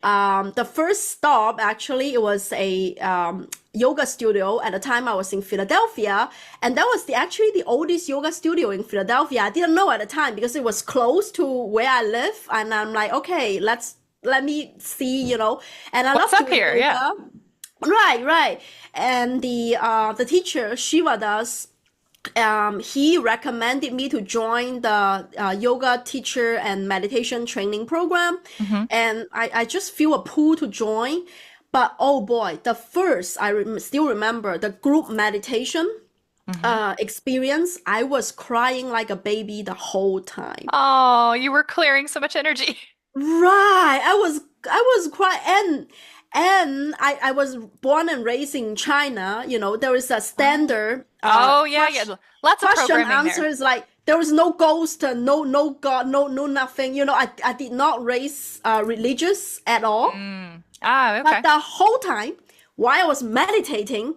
The first stop, actually, it was a yoga studio. At the time, I was in Philadelphia, and that was actually the oldest yoga studio in Philadelphia. I didn't know at the time because it was close to where I live, and I'm like, okay, let me see, And I What's love up doing here? Yeah. yoga. Right, right. And the teacher Shiva does. He recommended me to join the yoga teacher and meditation training program, Hmm. and I just feel a pull to join. But oh boy, the first still remember the group meditation Hmm. experience. I was crying like a baby the whole time. Oh, you were clearing so much energy. Right. I was quite and I was born and raised in China. There is a Oh. standard Oh, yeah, yeah. Lots of question programming answer there. is like there was no ghost, no God, no nothing. I did not raise religious at all. Mm. Ah, But okay. the whole time while I was meditating,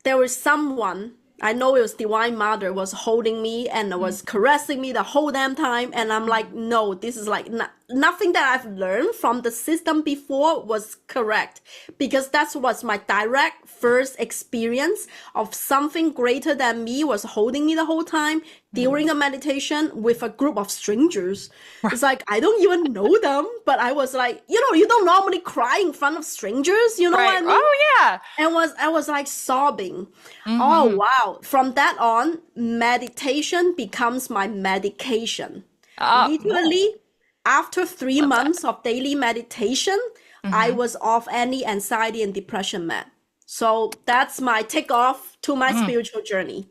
there was someone, I know it was Divine Mother, was holding me and was caressing me the whole damn time. And I'm like, Mm-hmm. no, this is like nothing that I've learned from the system before was correct. Because that was my direct first experience of something greater than me was holding me the whole time during Mm. the meditation with a group of strangers. It's like, I don't even know them, but I was like, you don't normally cry in front of strangers, you know what Right. I mean? Oh, yeah. And I was like sobbing. Oh Hmm. wow. From that on, meditation becomes my medication. Oh, whoa. Literally, after three Love that. months of daily meditation, I Hmm. was off any anxiety and depression med. So that's my takeoff to my Mm. spiritual journey.